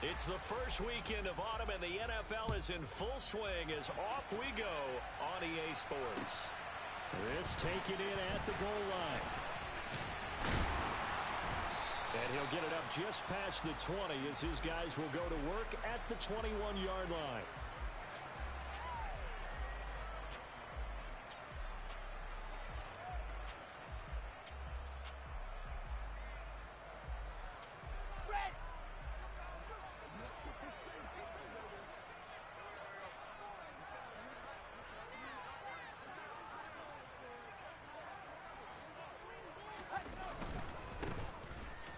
It's the first weekend of autumn, and the NFL is in full swing as off we go on EA Sports. This taken in at the goal line. And he'll get it up just past the 20 as his guys will go to work at the 21-yard line.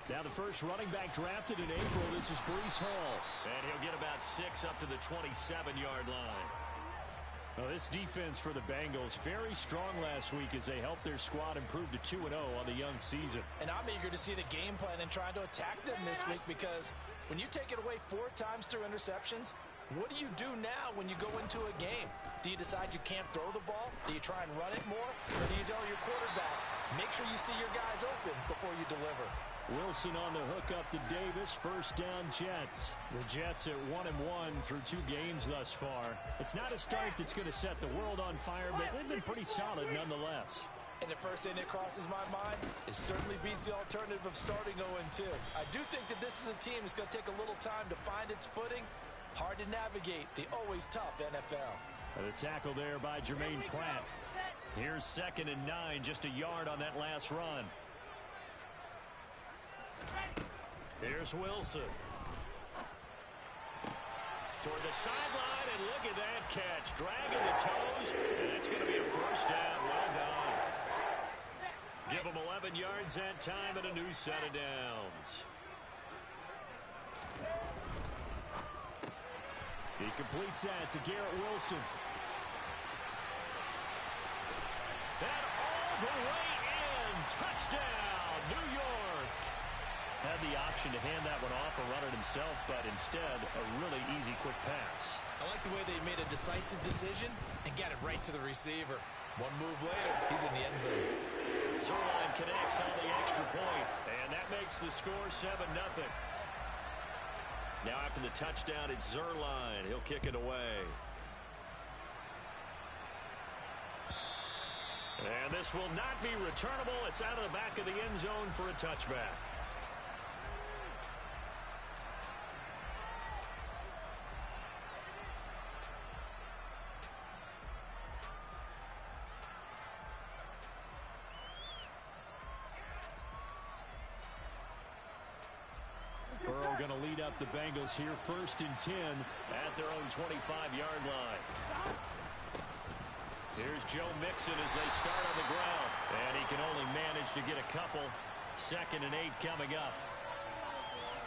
Now the first running back drafted in April, this is Breece Hall. And he'll get about 6 up to the 27-yard line. Well, this defense for the Bengals, very strong last week as they helped their squad improve to 2-0 on the young season. And I'm eager to see the game plan and trying to attack them this week, because when you take it away 4 times through interceptions, what do you do now when you go into a game? Do you decide you can't throw the ball? Do you try and run it more? Or do you tell your quarterback, make sure you see your guys open before you deliver? Wilson on the hook up to Davis. First down, Jets. The Jets at 1-1 through 2 games thus far. It's not a start that's going to set the world on fire, but they've been pretty solid nonetheless. And the first thing that crosses my mind, it certainly beats the alternative of starting 0-2. I do think that this is a team that's going to take a little time to find its footing. Hard to navigate the always tough NFL. The tackle there by Jermaine Pratt. Here's 2nd and 9, just a yard on that last run. Here's Wilson. Toward the sideline, and look at that catch. Dragging the toes, and it's going to be a first down. Well done. Give them 11 yards that time and a new set of downs. He completes that to Garrett Wilson. And all the way in. Touchdown, New York. Had the option to hand that one off or run it himself, but instead, a really easy, quick pass. I like the way they made a decisive decision and got it right to the receiver. One move later, he's in the end zone. Zerline connects on the extra point, and that makes the score 7-0. Now after the touchdown, it's Zerline. He'll kick it away. And this will not be returnable. It's out of the back of the end zone for a touchback. Burrow going to lead up the Bengals here, 1st and 10 at their own 25-yard line. Here's Joe Mixon as they start on the ground, and he can only manage to get a couple. 2nd and 8 coming up.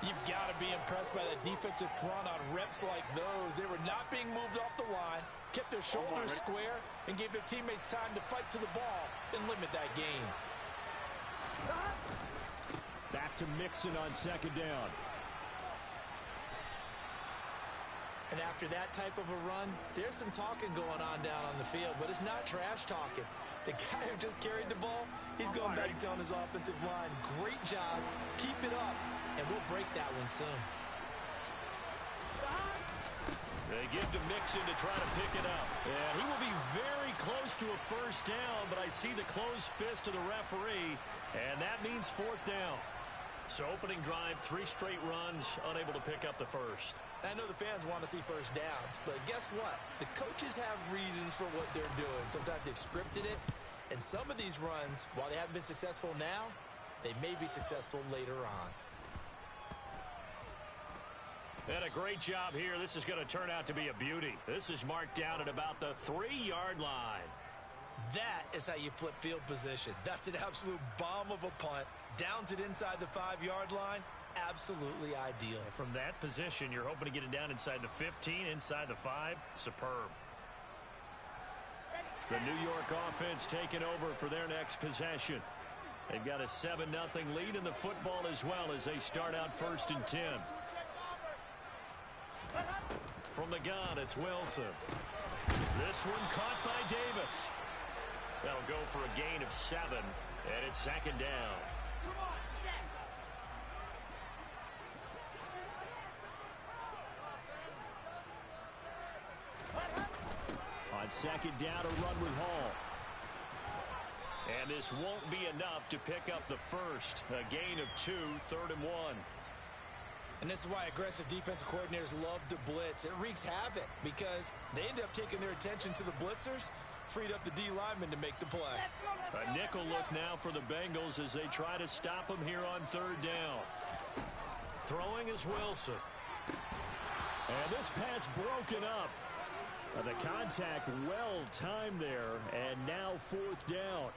You've got to be impressed by the defensive front on reps like those. They were not being moved off the line, kept their shoulders square, and gave their teammates time to fight to the ball and limit that gain. Back to Mixon on 2nd down. And after that type of a run, there's some talking going on down on the field, but it's not trash talking. The guy who just carried the ball, he's going back telling his offensive line, great job, keep it up, and we'll break that one soon. They give to Mixon to try to pick it up. Yeah, he will be very close to a first down, but I see the closed fist of the referee, and that means 4th down. So opening drive, 3 straight runs, unable to pick up the first. I know the fans want to see first downs, but guess what? The coaches have reasons for what they're doing. Sometimes they've scripted it, and some of these runs, while they haven't been successful now, they may be successful later on. And a great job here. This is going to turn out to be a beauty. This is marked down at about the 3-yard line. That is how you flip field position. That's an absolute bomb of a punt. Downs it inside the 5-yard line. Absolutely ideal. From that position, you're hoping to get it down inside the 15, inside the 5. Superb. The New York offense taking over for their next possession. They've got a 7-0 lead in the football as well as they start out 1st and 10. From the gun, it's Wilson. This one caught by Davis. That'll go for a gain of 7, and it's 2nd down. second down to run with Hall. And this won't be enough to pick up the first. A gain of 2, 3rd and 1. And this is why aggressive defensive coordinators love to blitz. It wreaks havoc because they end up taking their attention to the blitzers, freed up the D lineman to make the play. A nickel look now for the Bengals as they try to stop him here on 3rd down. Throwing is Wilson. And this pass broken up. The contact well timed there, and now 4th down.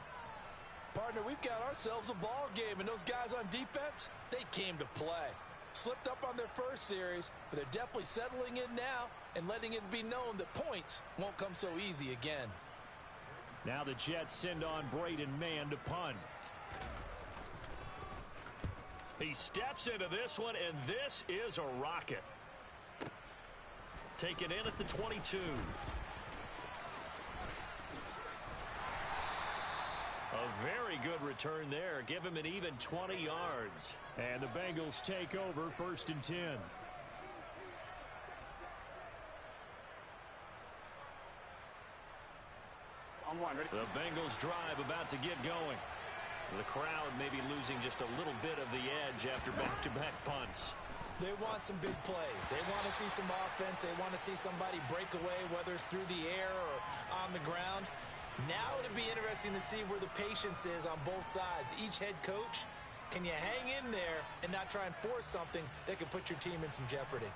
Partner, we've got ourselves a ball game, and those guys on defense, they came to play. Slipped up on their first series, but they're definitely settling in now and letting it be known that points won't come so easy again. Now the Jets send on Braden Mann to punt. He steps into this one, and this is a rocket. Taken in at the 22. A very good return there. Give him an even 20 yards. And the Bengals take over 1st and 10. The Bengals drive about to get going. The crowd may be losing just a little bit of the edge after back-to-back punts. They want some big plays. They want to see some offense. They want to see somebody break away, whether it's through the air or on the ground. Now it'd be interesting to see where the patience is on both sides. Each head coach, can you hang in there and not try and force something that could put your team in some jeopardy?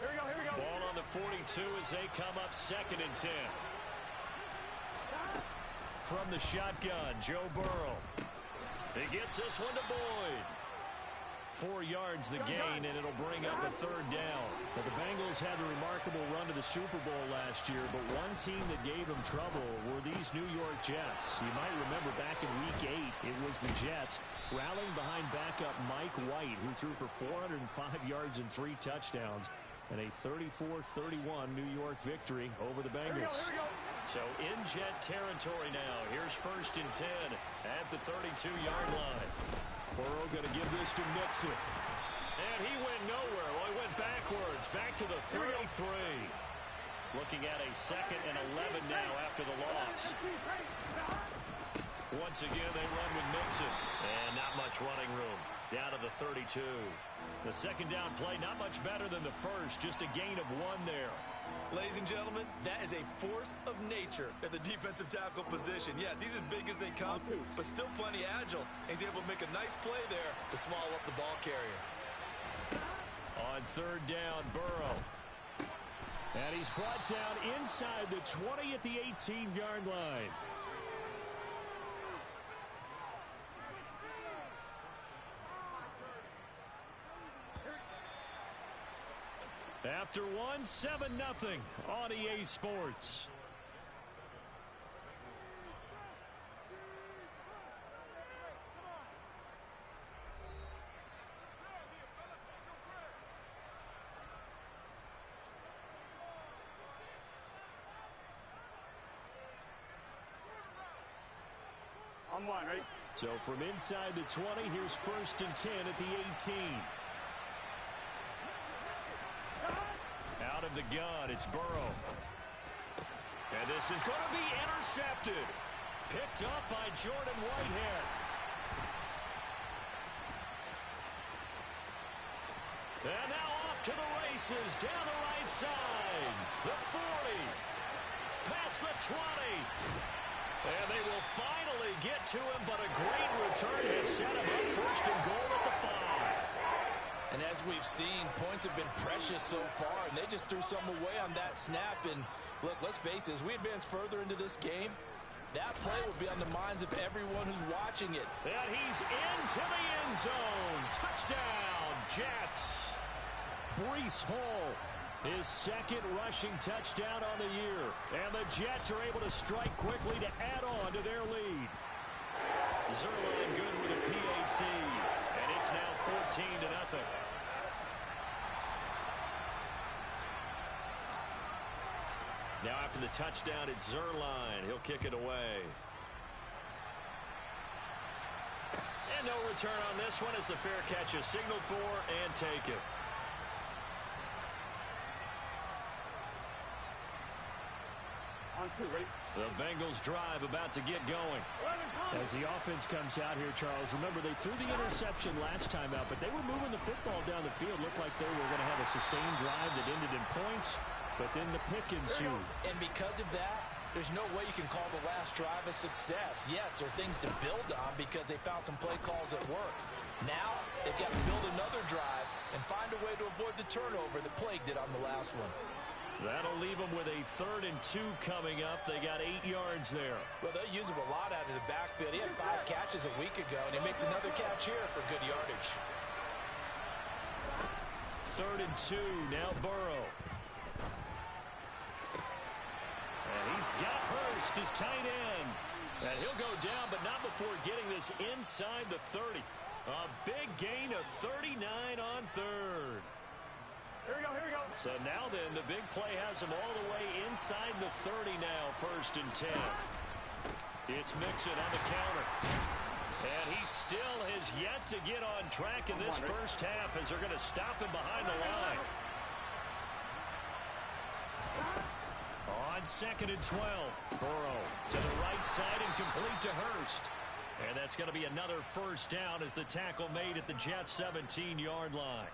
Here we go. Ball on the 42 as they come up 2nd and 10. From the shotgun, Joe Burrow. He gets this one to Boyd. 4 yards the gain, and it'll bring up a 3rd down. But the Bengals had a remarkable run to the Super Bowl last year, but one team that gave them trouble were these New York Jets. You might remember back in Week 8, it was the Jets rallying behind backup Mike White, who threw for 405 yards and 3 touchdowns, and a 34-31 New York victory over the Bengals. So in Jet territory now. Here's 1st and 10 at the 32-yard line. Burrow going to give this to Mixon. And he went nowhere. Well, he went backwards. Back to the 33. Looking at a 2nd and 11 now after the loss. Once again, they run with Mixon. And not much running room. Down to the 32. The 2nd down play, not much better than the first. Just a gain of 1 there. Ladies and gentlemen, that is a force of nature at the defensive tackle position. Yes, he's as big as they come, but still plenty agile. He's able to make a nice play there to small up the ball carrier. On 3rd down, Burrow. And he's brought down inside the 20 at the 18-yard line. After 1, 7-0 on EA Sports. On 1, right? So from inside the 20, here's 1st and 10 at the 18. Out of the gun, it's Burrow. And this is going to be intercepted. Picked up by Jordan Whitehead. And now off to the races, down the right side. The 40. Past the 20. And they will finally get to him, but a great return has set him up 1st and goal at the 5. And as we've seen, points have been precious so far, and they just threw some away on that snap. And look, let's face it, as we advance further into this game, that play will be on the minds of everyone who's watching it. And he's into the end zone. Touchdown, Jets. Breece Hall, his 2nd rushing touchdown on the year. And the Jets are able to strike quickly to add on to their lead. Zerline good with a PAT. And it's now 14-0. Now after the touchdown, it's Zerline. He'll kick it away. And no return on this one as the fair catch is signaled for and taken. Ready? The Bengals drive about to get going. As the offense comes out here, Charles, remember they threw the interception last time out, but they were moving the football down the field. Looked like they were going to have a sustained drive that ended in points, but then the pick ensued. And because of that, there's no way you can call the last drive a success. Yes, there are things to build on because they found some play calls that work. Now, they've got to build another drive and find a way to avoid the turnover that plagued it on the last one. That'll leave them with a 3rd and 2 coming up. They got 8 yards there. Well, they'll use him a lot out of the backfield. He had 5 catches a week ago, and he makes another catch here for good yardage. 3rd and 2, now Burrow. And he's got Hurst, his tight end. And he'll go down, but not before getting this inside the 30. A big gain of 39 on 3rd. Here we go, here we go. So now then, the big play has him all the way inside the 30 now, 1st and 10. It's Mixon on the counter. And he still has yet to get on track in this first half as they're going to stop him behind the line. On 2nd and 12, Burrow to the right side and complete to Hurst. And that's going to be another first down as the tackle made at the Jets' 17-yard line.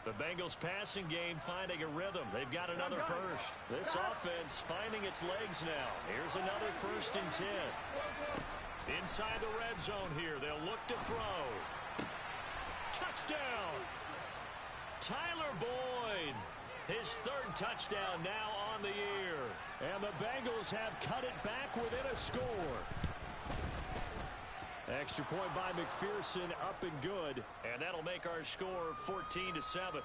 The Bengals passing game finding a rhythm. They've got another first. This offense finding its legs now. Here's another 1st and 10. Inside the red zone here. They'll look to throw. Touchdown! Tyler Boyd. His 3rd touchdown now on the year. And the Bengals have cut it back within a score. Extra point by McPherson, up and good. And that'll make our score 14-7.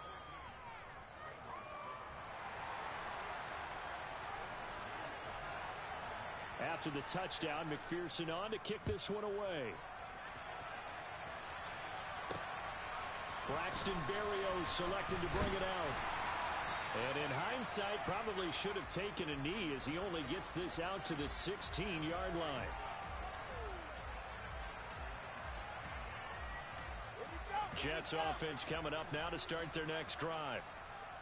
After the touchdown, McPherson on to kick this one away. Braxton Berrios selected to bring it out. And in hindsight, probably should have taken a knee as he only gets this out to the 16-yard line. Jets offense coming up now to start their next drive.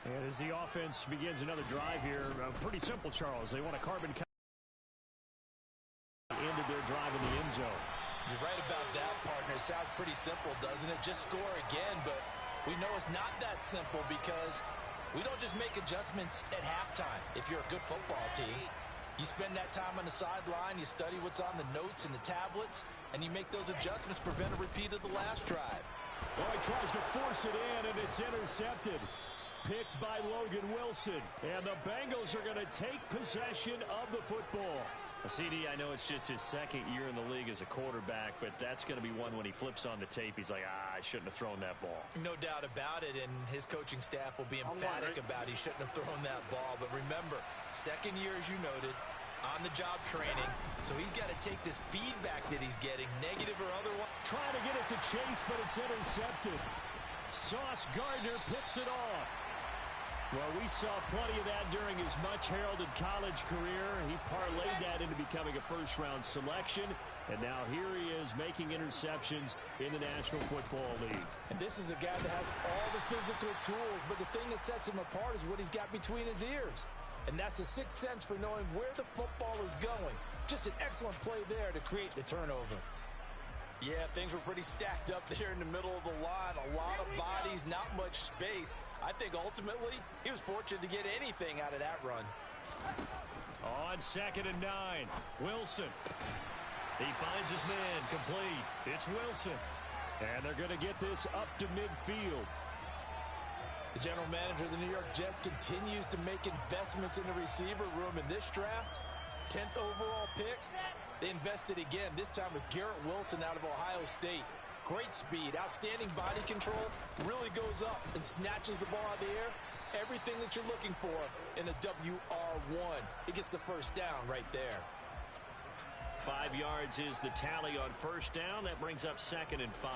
And as the offense begins another drive here, pretty simple, Charles. They want a carbon copy. Ended their drive in the end zone. You're right about that, partner. Sounds pretty simple, doesn't it? Just score again, but we know it's not that simple because we don't just make adjustments at halftime. If you're a good football team, you spend that time on the sideline, you study what's on the notes and the tablets, and you make those adjustments to prevent a repeat of the last drive. Oh, he tries to force it in, and it's intercepted. Picked by Logan Wilson. And the Bengals are going to take possession of the football. CD, I know it's just his 2nd year in the league as a quarterback, but that's going to be one when he flips on the tape. He's like, I shouldn't have thrown that ball. No doubt about it, and his coaching staff will be emphatic about he shouldn't have thrown that ball. But remember, 2nd year, as you noted, on-the-job training, so he's got to take this feedback that he's getting, negative or otherwise. Trying to get it to Chase, but it's intercepted. Sauce Gardner picks it off. Well, we saw plenty of that during his much-heralded college career. He parlayed that into becoming a first-round selection, and now here he is making interceptions in the National Football League. And this is a guy that has all the physical tools, but the thing that sets him apart is what he's got between his ears. And that's the sixth sense for knowing where the football is going. Just an excellent play there to create the turnover. Yeah, things were pretty stacked up there in the middle of the line. A lot of bodies, not much space. I think ultimately he was fortunate to get anything out of that run. On 2nd and 9, Wilson. He finds his man complete. It's Wilson. And they're going to get this up to midfield. The general manager of the New York Jets continues to make investments in the receiver room in this draft. 10th overall pick. They invested again, this time with Garrett Wilson out of Ohio State. Great speed, outstanding body control, really goes up and snatches the ball out of the air. Everything that you're looking for in a WR1. He gets the first down right there. 5 yards is the tally on first down. That brings up 2nd and 5.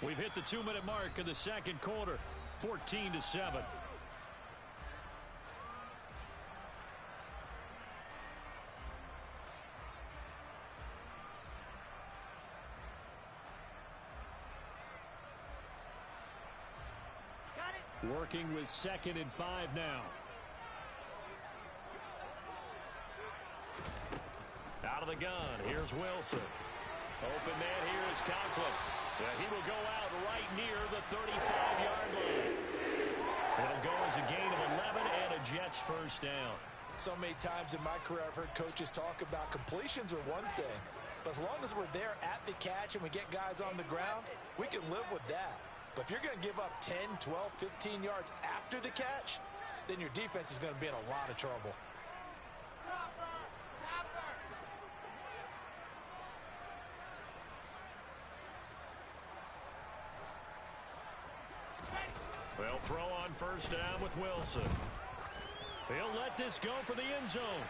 We've hit the 2-minute mark of the second quarter. 14-7. Working with 2nd and 5 now. of the gun. Here's Wilson. Open man here is Conklin. He will go out right near the 35-yard line. It'll go as a gain of 11 and a Jets first down. So many times in my career I've heard coaches talk about completions are one thing. But as long as we're there at the catch and we get guys on the ground, we can live with that. But if you're going to give up 10, 12, 15 yards after the catch, then your defense is going to be in a lot of trouble. They'll throw on first down with Wilson. He'll let this go for the end zone.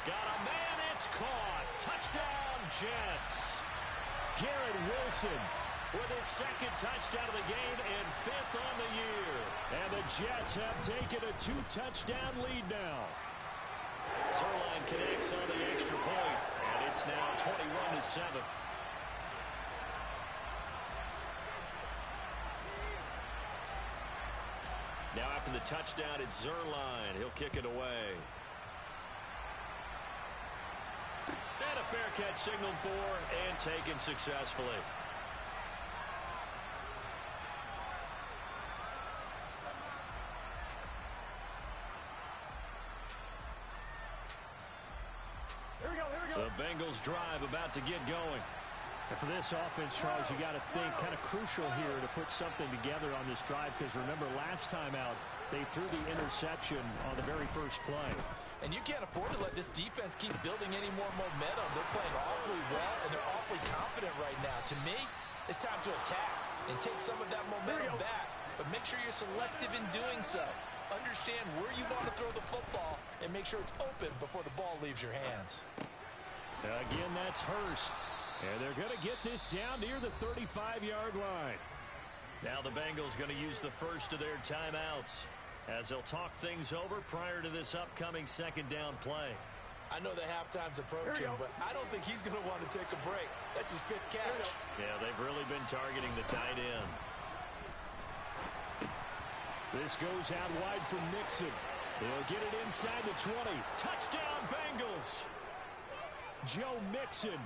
Got a man, it's caught. Touchdown, Jets. Garrett Wilson with his second touchdown of the game and 5th on the year. And the Jets have taken a 2-touchdown lead now. Zerline connects on the extra point, and it's now 21-7. Now after the touchdown, it's Zerline. He'll kick it away. And a fair catch signaled for and taken successfully. Here we go, here we go. The Bengals drive about to get going. And for this offense, Charles, you got to think kind of crucial here to put something together on this drive, because remember last time out they threw the interception on the very first play. And you can't afford to let this defense keep building any more momentum. They're playing awfully well, and they're awfully confident right now. To me, it's time to attack and take some of that momentum back. But make sure you're selective in doing so. Understand where you want to throw the football and make sure it's open before the ball leaves your hands. Again, that's Hurst. And they're going to get this down near the 35-yard line. Now the Bengals going to use the first of their timeouts as they'll talk things over prior to this upcoming second down play. I know the halftime's approaching, but I don't think he's going to want to take a break. That's his 5th catch. Yeah, they've really been targeting the tight end. This goes out wide from Mixon. They'll get it inside the 20. Touchdown, Bengals! Joe Mixon.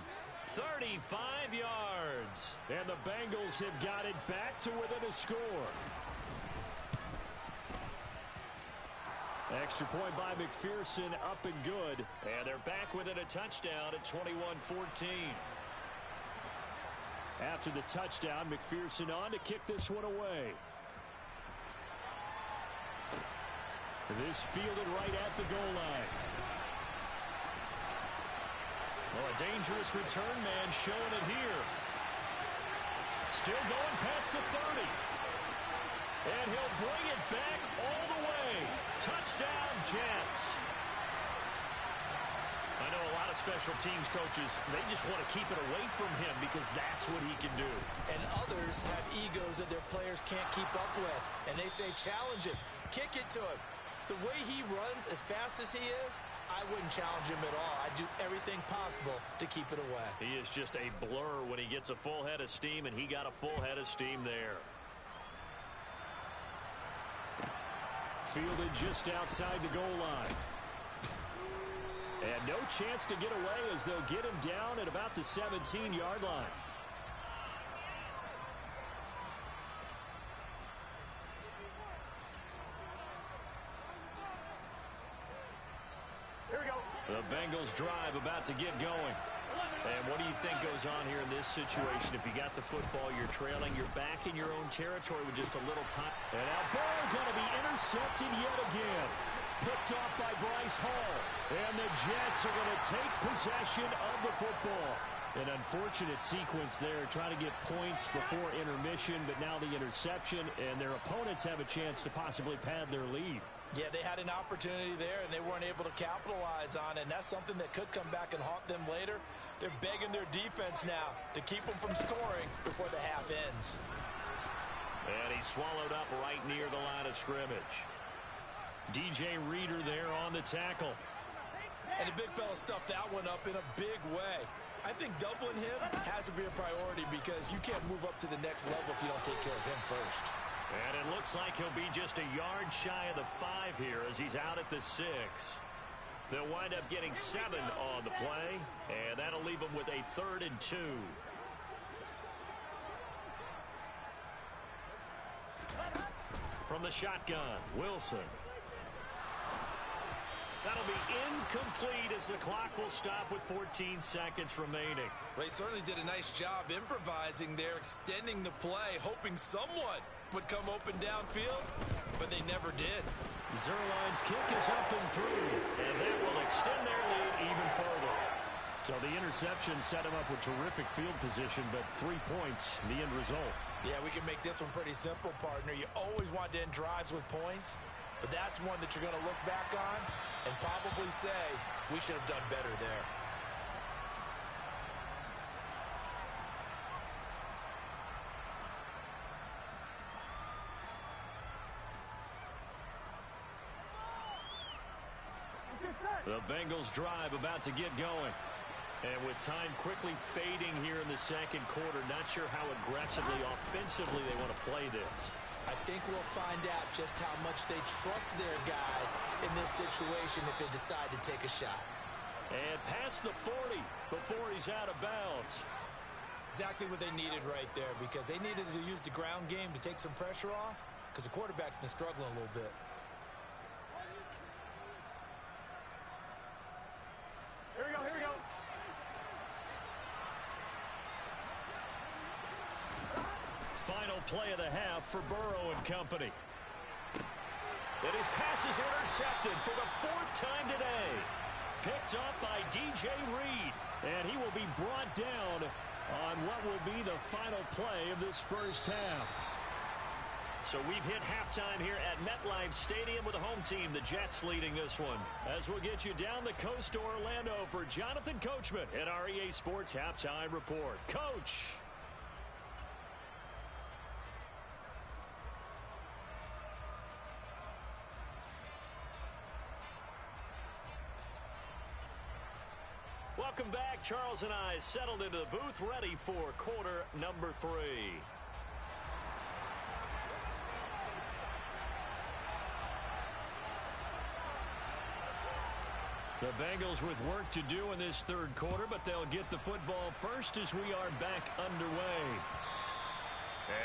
35 yards. And the Bengals have got it back to within a score. Extra point by McPherson, up and good. And they're back within a touchdown at 21-14. After the touchdown, McPherson on to kick this one away. This fielded right at the goal line. Well, a dangerous return man showing it here. Still going past the 30. And he'll bring it back all the way. Touchdown, Jets. I know a lot of special teams coaches, they just want to keep it away from him because that's what he can do. And others have egos that their players can't keep up with. And they say, challenge him, kick it to him. The way he runs as fast as he is, I wouldn't challenge him at all. I'd do everything possible to keep it away. He is just a blur when he gets a full head of steam, and he got a full head of steam there. Fielded just outside the goal line. And no chance to get away as they'll get him down at about the 17-yard line. The Bengals drive about to get going. And what do you think goes on here in this situation? If you got the football, you're trailing, you're back in your own territory with just a little time. And now ball going to be intercepted yet again. Picked off by Bryce Hall. And the Jets are going to take possession of the football. An unfortunate sequence there, trying to get points before intermission, but now the interception, and their opponents have a chance to possibly pad their lead. Yeah, they had an opportunity there, and they weren't able to capitalize on it, and that's something that could come back and haunt them later. They're begging their defense now to keep them from scoring before the half ends. And he's swallowed up right near the line of scrimmage. DJ Reader there on the tackle. And the big fella stuffed that one up in a big way. I think doubling him has to be a priority because you can't move up to the next level if you don't take care of him first. And it looks like he'll be just a yard shy of the 5 here as he's out at the 6. They'll wind up getting 7 on the play, and that'll leave them with a 3rd and 2. From the shotgun, Wilson. That'll be incomplete as the clock will stop with 14 seconds remaining. Well, he certainly did a nice job improvising there, extending the play, hoping someone would come open downfield, but they never did. Zerline's kick is up and through, and that will extend their lead even further. So the interception set him up with terrific field position, but 3 points, the end result. Yeah, we can make this one pretty simple, partner. You always want to end drives with points, but that's one that you're going to look back on and probably say, we should have done better there. The Bengals drive about to get going. And with time quickly fading here in the second quarter, not sure how aggressively, offensively they want to play this. I think we'll find out just how much they trust their guys in this situation if they decide to take a shot. And past the 40 before he's out of bounds. Exactly what they needed right there, because they needed to use the ground game to take some pressure off, because the quarterback's been struggling a little bit. Here we go, here we go. Final play of the half for Burrow and company. And his pass is intercepted for the 4th time today. Picked up by DJ Reed. And he will be brought down on what will be the final play of this first half. So we've hit halftime here at MetLife Stadium with the home team, the Jets, leading this one. As we'll get you down the coast to Orlando for Jonathan Coachman at our EA Sports Halftime Report. Coach. Welcome back. Charles and I settled into the booth, ready for quarter number 3. The Bengals with work to do in this third quarter, but they'll get the football first as we are back underway.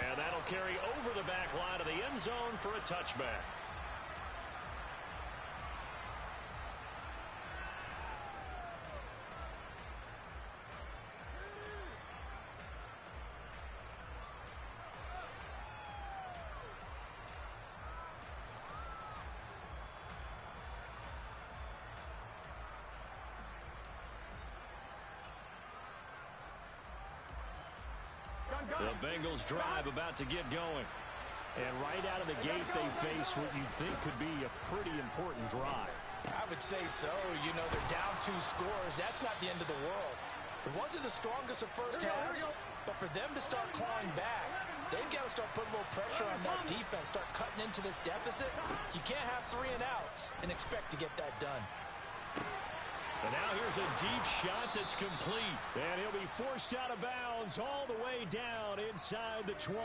And that'll carry over the back line of the end zone for a touchback. The Bengals drive about to get going. And right out of the gate, they face what you think could be a pretty important drive. I would say so. You know, they're down 2 scores. That's not the end of the world. It wasn't the strongest of first halves, but for them to start clawing back, they've got to start putting a little pressure on that defense, start cutting into this deficit. You can't have 3 and outs and expect to get that done. And now here's a deep shot that's complete. And he'll be forced out of bounds all the way down inside the 20.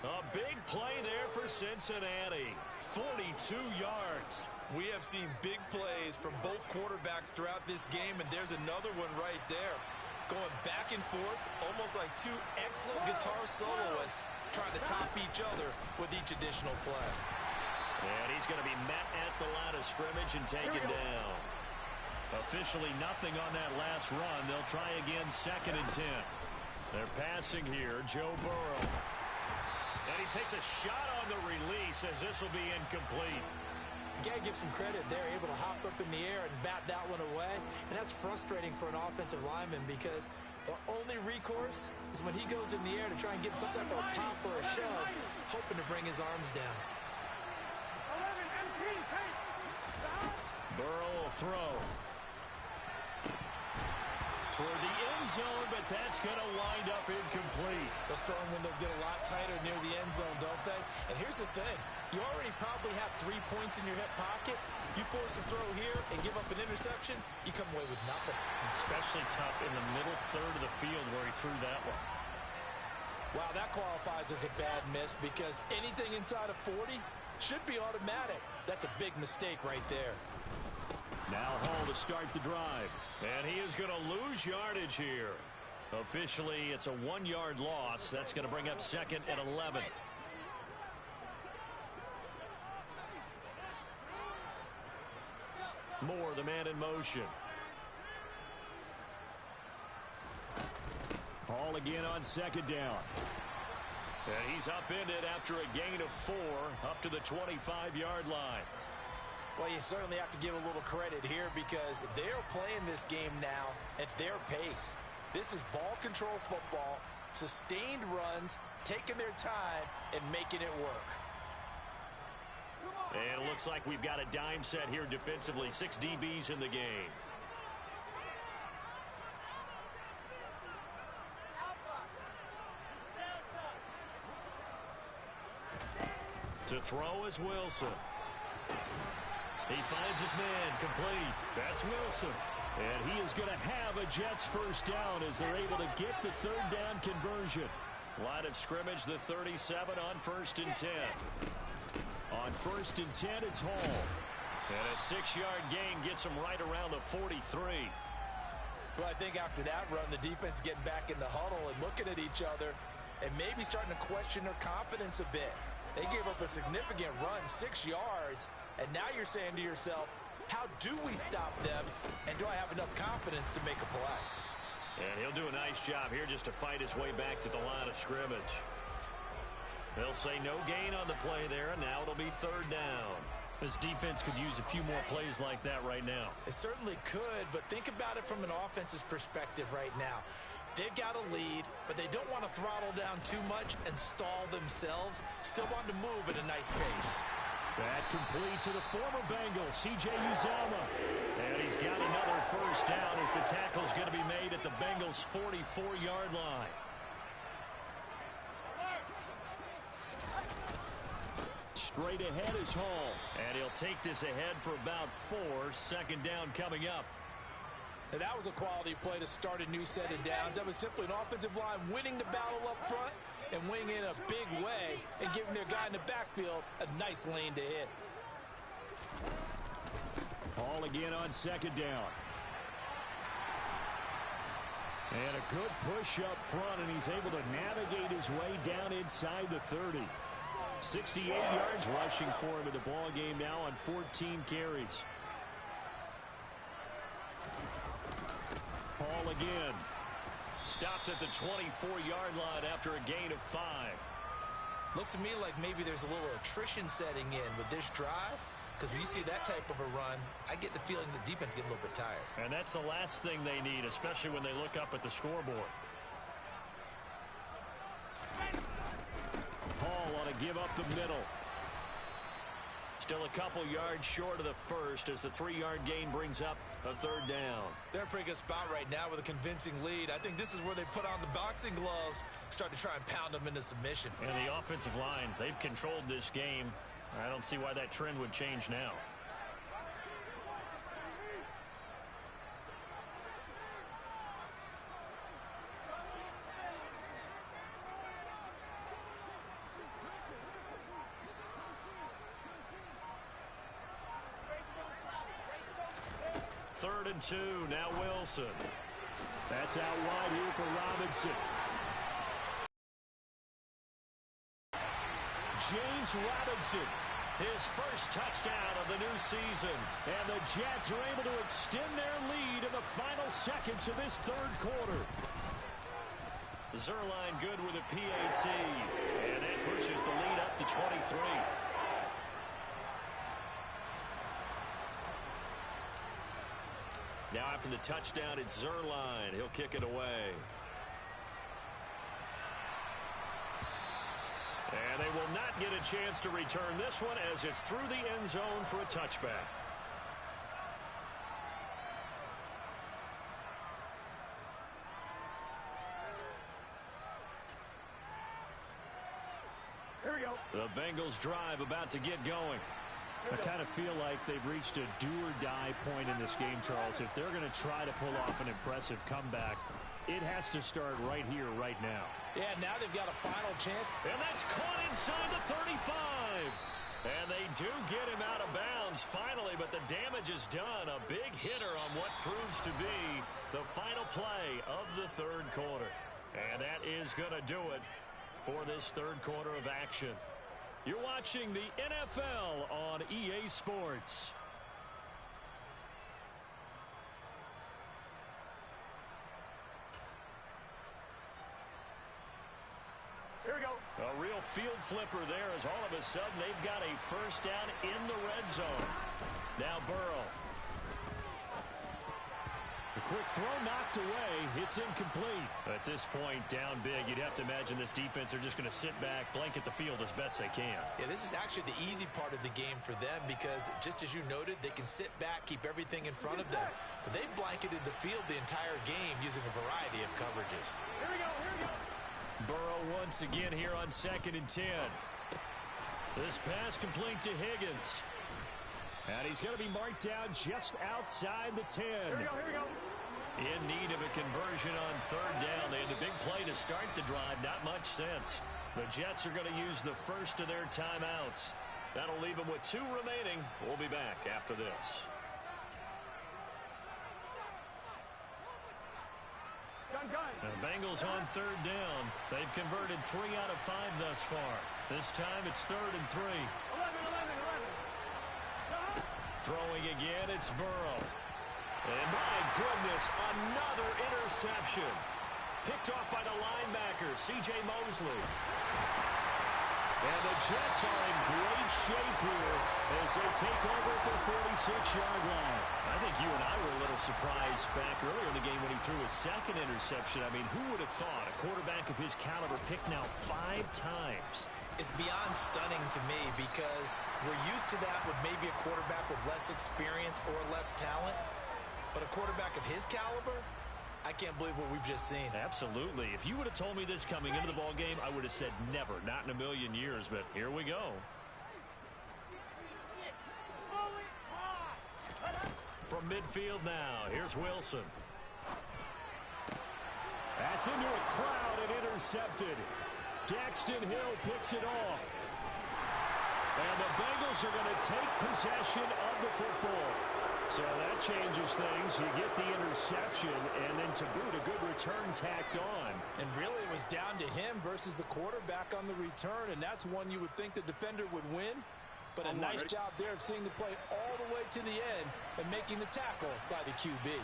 A big play there for Cincinnati. 42 yards. We have seen big plays from both quarterbacks throughout this game, and there's another one right there. Going back and forth, almost like 2 excellent guitar soloists trying to top each other with each additional play. And he's going to be met at the line of scrimmage and taken down. Officially nothing on that last run. They'll try again, 2nd and 10. They're passing here, Joe Burrow. And he takes a shot on the release as this will be incomplete. You got to give some credit. They're able to hop up in the air and bat that one away. And that's frustrating for an offensive lineman because the only recourse is when he goes in the air to try and get some type of a pop or a shove, hoping to bring his arms down. Burrow will throw. Toward the end zone, but that's going to wind up incomplete. Those throwing windows get a lot tighter near the end zone, don't they? And here's the thing. You already probably have 3 points in your hip pocket. You force a throw here and give up an interception, you come away with nothing. Especially tough in the middle third of the field where he threw that one. Wow, that qualifies as a bad miss because anything inside of 40 should be automatic. That's a big mistake right there. Now Hall to start the drive. And he is going to lose yardage here. Officially, it's a 1-yard loss. That's going to bring up 2nd and 11. Moore, the man in motion. Hall again on 2nd down. And he's upended after a gain of 4 up to the 25-yard line. Well, you certainly have to give a little credit here because they're playing this game now at their pace. This is ball control football, sustained runs, taking their time, and making it work. And it looks like we've got a dime set here defensively. 6 DBs in the game. To throw is Wilson. He finds his man complete. That's Wilson. And he is going to have a Jets first down as they're able to get the 3rd down conversion. Line of scrimmage, the 37 on 1st and 10. On 1st and 10, it's Hall. And a 6-yard gain gets him right around the 43. Well, I think after that run, the defense is getting back in the huddle and looking at each other and maybe starting to question their confidence a bit. They gave up a significant run, 6 yards, and now you're saying to yourself, how do we stop them, and do I have enough confidence to make a play? And he'll do a nice job here just to fight his way back to the line of scrimmage. They'll say no gain on the play there, and now it'll be 3rd down. This defense could use a few more plays like that right now. It certainly could, but think about it from an offense's perspective right now. They've got a lead, but they don't want to throttle down too much and stall themselves. Still want to move at a nice pace. That complete to the former Bengal, C.J. Uzomah. And he's got another first down as the tackle's going to be made at the Bengals' 44-yard line. Straight ahead is Hall. And he'll take this ahead for about 4. 2nd down coming up. And that was a quality play to start a new set of downs. That was simply an offensive line winning the battle up front and winning in a big way and giving their guy in the backfield a nice lane to hit. Hall again on 2nd down. And a good push up front, and he's able to navigate his way down inside the 30. 68 yards rushing for him in the ball game now on 14 carries. Hall again. Stopped at the 24-yard line after a gain of 5. Looks to me like maybe there's a little attrition setting in with this drive. Because when you see that type of a run, I get the feeling the defense getting a little bit tired. And that's the last thing they need, especially when they look up at the scoreboard. Hall on a give up the middle. Still a couple yards short of the first as the 3-yard gain brings up a 3rd down. They're in a pretty good spot right now with a convincing lead. I think this is where they put on the boxing gloves, start to try and pound them into submission. And the offensive line, they've controlled this game. I don't see why that trend would change now. Third and 2, now Wilson. That's out wide here for Robinson. James Robinson, his first touchdown of the new season. And the Jets are able to extend their lead in the final seconds of this 3rd quarter. Zuerlein good with a PAT. And it pushes the lead up to 23. Now after the touchdown, it's Zuerlein. He'll kick it away. And they will not get a chance to return this one as it's through the end zone for a touchback. Here we go. The Bengals drive about to get going. I kind of feel like they've reached a do-or-die point in this game, Charles. If they're going to try to pull off an impressive comeback, it has to start right here, right now. Yeah, now they've got a final chance. And that's caught inside the 35. And they do get him out of bounds finally, but the damage is done. A big hitter on what proves to be the final play of the third quarter. And that is going to do it for this third quarter of action. You're watching the NFL on EA Sports. Here we go. A real field flipper there as all of a sudden they've got a first down in the red zone. Now Burrow. The quick throw knocked away. It's incomplete. At this point, down big, you'd have to imagine this defense are just going to sit back, blanket the field as best they can. Yeah, this is actually the easy part of the game for them because, just as you noted, they can sit back, keep everything in front of them. But they blanketed the field the entire game using a variety of coverages. Here we go. Here we go. Burrow once again here on 2nd and 10. This pass complete to Higgins. And he's going to be marked down just outside the 10. Here we go. Here we go. In need of a conversion on 3rd down. They had the big play to start the drive. Not much sense. The Jets are going to use the first of their timeouts. That'll leave them with 2 remaining. We'll be back after this. The Bengals on 3rd down. They've converted 3 out of 5 thus far. This time it's 3rd and 3. 11. Throwing again, it's Burrow. And my goodness, another interception. Picked off by the linebacker, C.J. Mosley. And the Jets are in great shape here as they take over at the 46-yard line. I think you and I were a little surprised back earlier in the game when he threw his 2nd interception. I mean, who would have thought a quarterback of his caliber picked now 5 times? It's beyond stunning to me because we're used to that with maybe a quarterback with less experience or less talent. But a quarterback of his caliber, I can't believe what we've just seen. Absolutely. If you would have told me this coming into the ball game, I would have said never, not in a million years. But here we go. 66. From midfield now, here's Wilson. That's into a crowd and intercepted. Daxton Hill picks it off. And the Bengals are going to take possession of the football. So that changes things. You get the interception, and then to boot, a good return tacked on. And really, it was down to him versus the quarterback on the return, and that's one you would think the defender would win. But a nice job there of seeing the play all the way to the end and making the tackle by the QB.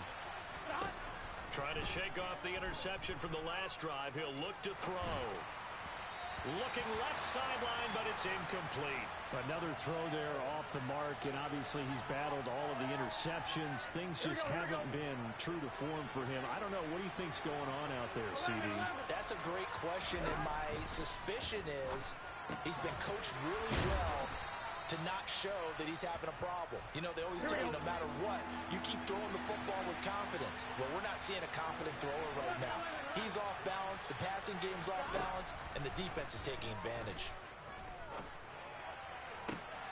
Trying to shake off the interception from the last drive. He'll look to throw. Looking left sideline, but it's incomplete. Another throw there off the mark, and obviously he's battled all of the interceptions. Things just haven't been true to form for him. I don't know. What do you think's going on out there, CD? That's a great question, and my suspicion is he's been coached really well to not show that he's having a problem. You know, they always tell you no matter what, you keep throwing the football with confidence. Well, we're not seeing a confident thrower right now. He's off balance, the passing game's off balance, and the defense is taking advantage.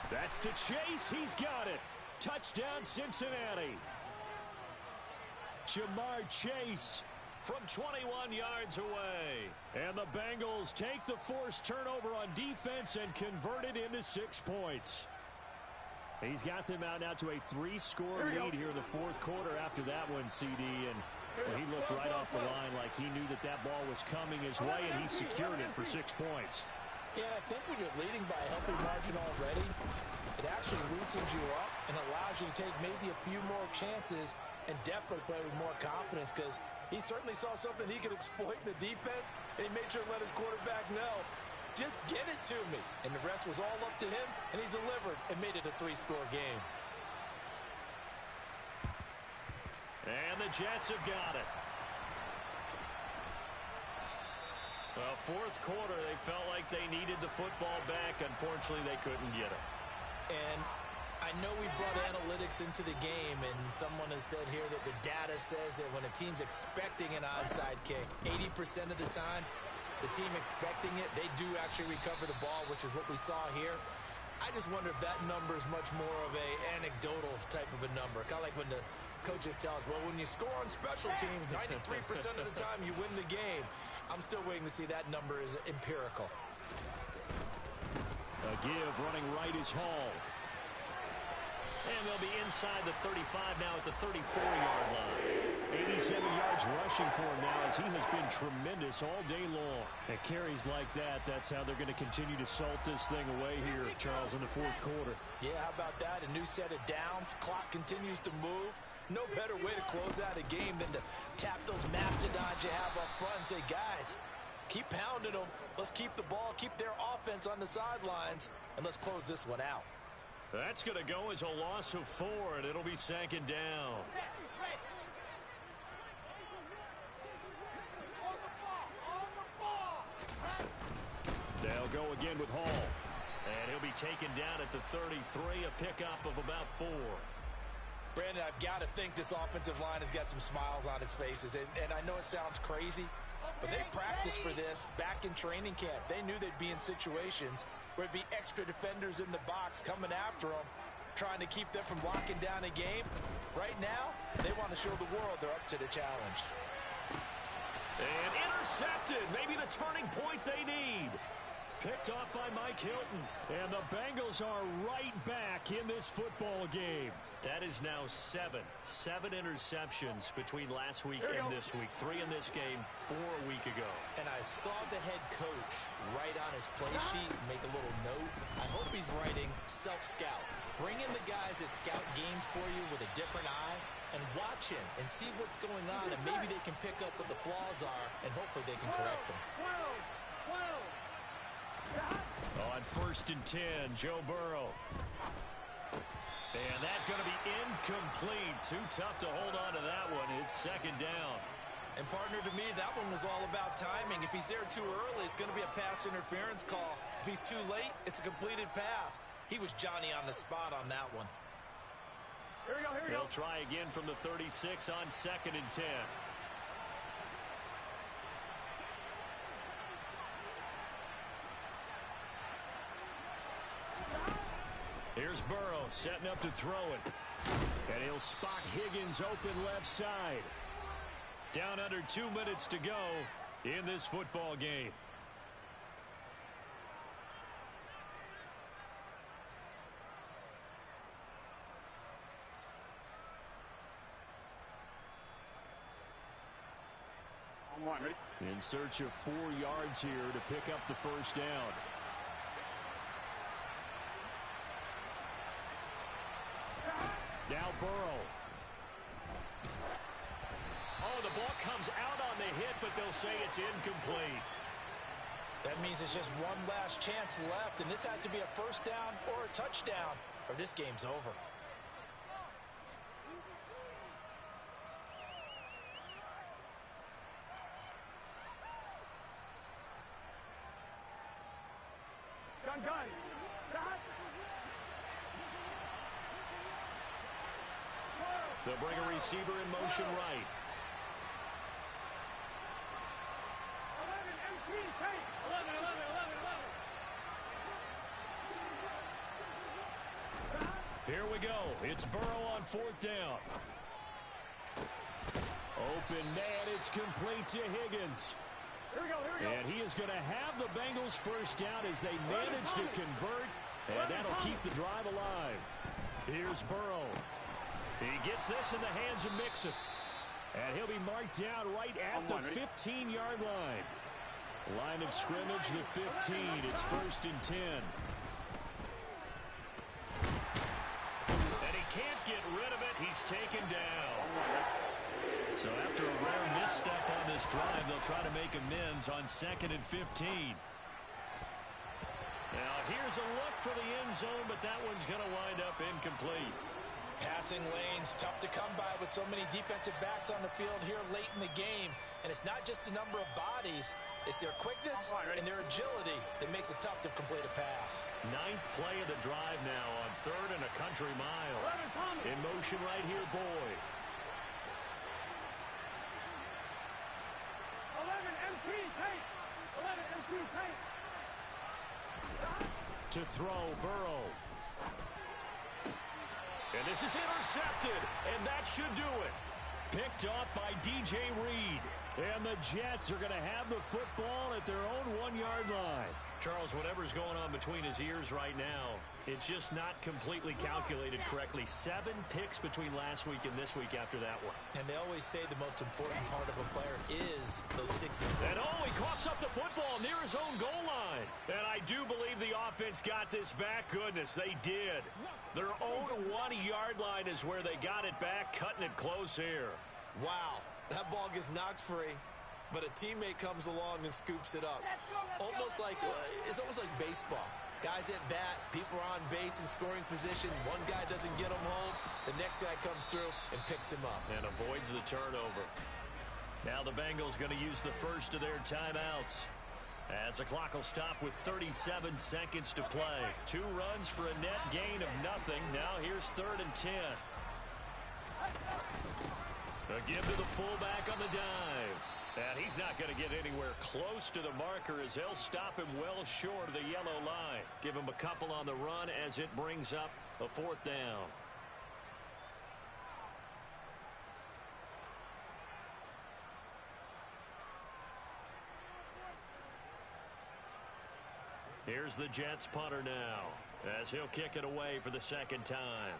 That's to Chase. He's got it. Touchdown, Cincinnati. Jamar Chase from 21 yards away. And the Bengals take the forced turnover on defense and convert it into 6 points. He's got them out now to a 3-score lead here in the fourth quarter after that one, CD. And well, he looked right off the line like he knew that that ball was coming his way, and he secured it for 6 points. Yeah, I think when you're leading by a healthy margin already, it actually loosens you up and allows you to take maybe a few more chances and definitely play with more confidence because he certainly saw something he could exploit in the defense, and he made sure to let his quarterback know, just get it to me. And the rest was all up to him, and he delivered and made it a 3-score game. And the Jets have got it. Well, fourth quarter, they felt like they needed the football back. Unfortunately, they couldn't get it. And I know we brought analytics into the game, and someone has said here that the data says that when a team's expecting an onside kick, 80% of the time, the team expecting it, they do actually recover the ball, which is what we saw here. I just wonder if that number is much more of a anecdotal type of a number. Kind of like when the coaches tell us, well, when you score on special teams, 93% of the time you win the game. I'm still waiting to see that number is empirical. A give running right is Hall. And they'll be inside the 35 now at the 34-yard line. 87 yards rushing for him now as he has been tremendous all day long. At carries like that, that's how they're going to continue to salt this thing away here, Charles, in the fourth quarter. Yeah, how about that? A new set of downs. Clock continues to move. No better way to close out a game than to tap those mastodons you have up front and say, guys, keep pounding them. Let's keep the ball, keep their offense on the sidelines, and let's close this one out. That's going to go as a loss of 4, and it'll be second down. They'll go again with Hall. And he'll be taken down at the 33, a pickup of about 4. Brandon, I've got to think this offensive line has got some smiles on its faces. And I know it sounds crazy, but they practiced for this back in training camp. They knew they'd be in situations where there'd be extra defenders in the box coming after them, trying to keep them from locking down a game. Right now, they want to show the world they're up to the challenge. And intercepted. Maybe the turning point they need. Picked off by Mike Hilton. And the Bengals are right back in this football game. That is now 7 interceptions between last week and this week. 3 in this game, 4 a week ago. And I saw the head coach write on his play sheet, make a little note. I hope he's writing self-scout. Bring in the guys that scout games for you with a different eye and watch him and see what's going on, and maybe they can pick up what the flaws are, and hopefully they can correct them. On 1st and 10, Joe Burrow. And that's going to be incomplete. Too tough to hold on to that one. It's second down. And, partner, to me, that one was all about timing. If he's there too early, it's going to be a pass interference call. If he's too late, it's a completed pass. He was Johnny on the spot on that one. Here we go, here we go. They'll try again from the 36 on 2nd and 10. Here's Burrow setting up to throw it. And he'll spot Higgins open left side. Down under 2 minutes to go in this football game. In search of 4 yards here to pick up the first down. Now Burrow. Oh, the ball comes out on the hit, but they'll say it's incomplete. That means it's just one last chance left, and this has to be a first down or a touchdown, or this game's over. Gun. They'll bring a receiver in motion right. 11 MP, take. 11. Here we go. It's Burrow on 4th down. Open man, it's complete to Higgins. Here we go. And he is going to have the Bengals first down as they manage to convert, and that'll keep the drive alive. Here's Burrow. He gets this in the hands of Mixon. And he'll be marked down right at the 15-yard line. Line of scrimmage, the 15. It's 1st and 10. And he can't get rid of it. He's taken down. So after a rare misstep on this drive, they'll try to make amends on 2nd and 15. Now here's a look for the end zone, but that one's going to wind up incomplete. Passing lanes, tough to come by with so many defensive backs on the field here late in the game. And it's not just the number of bodies, it's their quickness and their agility that makes it tough to complete a pass. 9th play of the drive now on 3rd and a country mile. In motion right here, Boyd. 11 MP, take. 11 MP, take. To throw, Burrow. And this is intercepted, and that should do it. Picked off by DJ Reed. And the Jets are going to have the football at their own 1-yard line. Charles, whatever's going on between his ears right now, it's just not completely calculated correctly. 7 picks between last week and this week after that one. And they always say the most important part of a player is those 6. And he coughs up the football near his own goal line. And I do believe the offense got this back. Goodness, they did. Their own 1-yard line is where they got it back, cutting it close here. Wow, that ball gets knocked free, but a teammate comes along and scoops it up. It's almost like baseball. Guys at bat, people are on base in scoring position. One guy doesn't get him home. The next guy comes through and picks him up. And avoids the turnover. Now the Bengals going to use the first of their timeouts, as the clock will stop with 37 seconds to play. 2 runs for a net gain of nothing. Now here's 3rd and 10. A give to the fullback on the dive. And he's not going to get anywhere close to the marker, as they'll stop him well short of the yellow line. Give him a couple on the run as it brings up a 4th down. Here's the Jets punter now, as he'll kick it away for the 2nd time.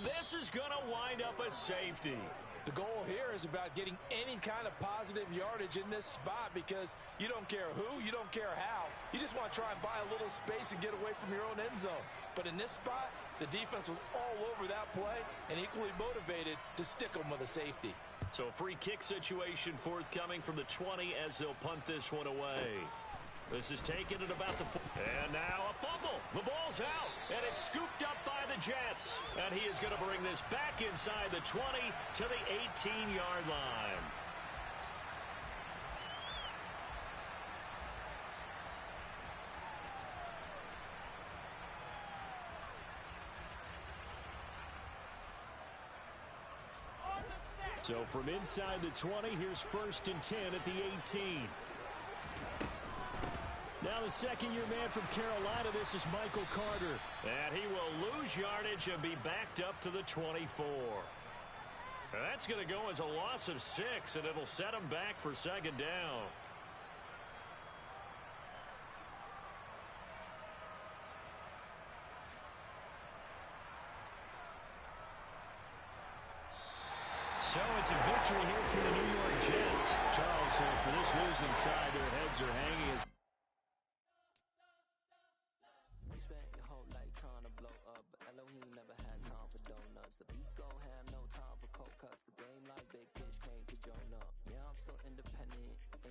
This is going to wind up a safety. The goal here is about getting any kind of positive yardage in this spot, because you don't care who, you don't care how. You just want to try and buy a little space and get away from your own end zone. But in this spot, the defense was all over that play and equally motivated to stick them with a safety. So a free kick situation forthcoming from the 20 as they'll punt this one away. This is taken at about the 4. And now a fumble. The ball's out, and it's scooped up by the Jets. And he is going to bring this back inside the 20 to the 18-yard line. So from inside the 20, here's 1st and 10 at the 18. Now the second-year man from Carolina, this is Michael Carter. And he will lose yardage and be backed up to the 24. And that's going to go as a loss of 6, and it'll set him back for 2nd down. So it's a victory here for the New York Jets. Charles, for this losing side, their heads are hanging as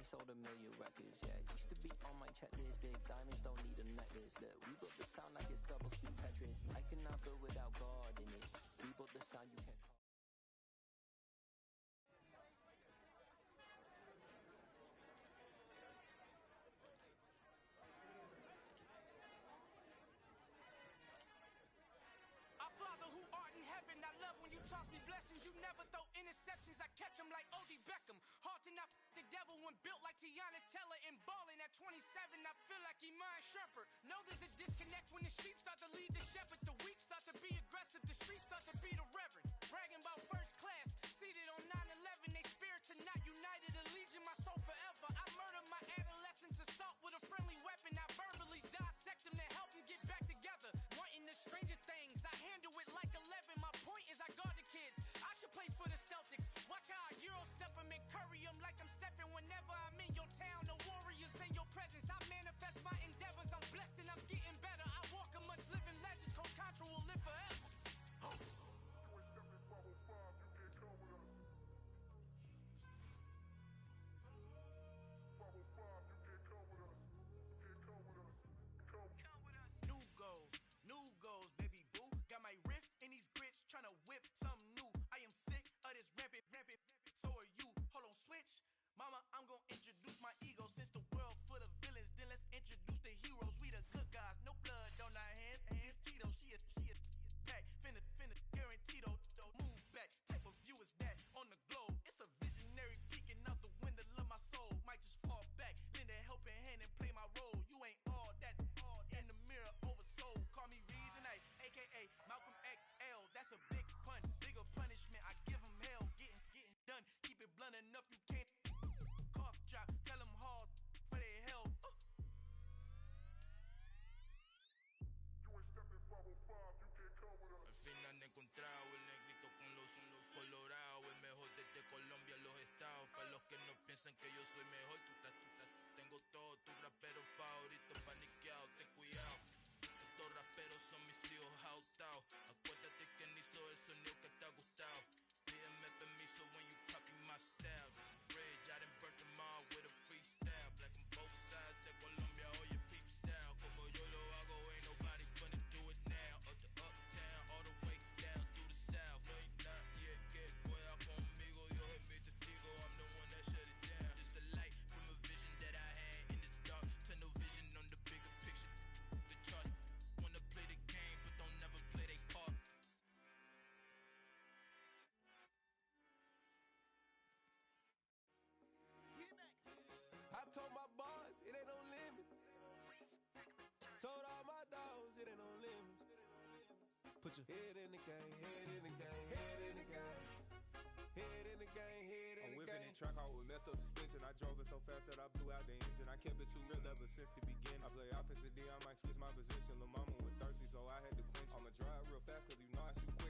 sold a million records, yeah. Used to be on my checklist. Big diamonds don't need a necklace. Look, we built the sound like it's double speed Tetris. I cannot build without God in it. We built the sound you can't call. Our Father who art in heaven, I love when you toss me blessings. You never throw interceptions. I catch them like O.D. Beckham. Hard to not the devil when built like Tiana Teller and balling at 27. I feel like Iman Shumpert. Know there's a disconnect when the sheep start to lead the shepherd. The weak start to be aggressive. The streets start to be the reverend. Bragging about first class. Seated on 9/11. They spirits are not united. Allegiant my soul forever. I murder my adolescence. Assault with a friendly weapon. I verbally dissect them to help them get back together. Wanting the stranger things. I handle it like 11. My point is I guard the kids. I should play for the Celtics. Watch how I Euro step them and curry them like I'm stepping. Whenever I'm in your town, the Warriors in your presence. I manifest my endeavors. I'm blessed and I'm getting better. I walk amongst living legends. Coach Contra will live forever. your head in the game, head in the game, head in the game. Head in the game, head in the game. I'm whipping in track out with messed up suspension. I drove it so fast that I blew out the engine. I kept it too real ever since the beginning. I play offensive D, I might switch my position.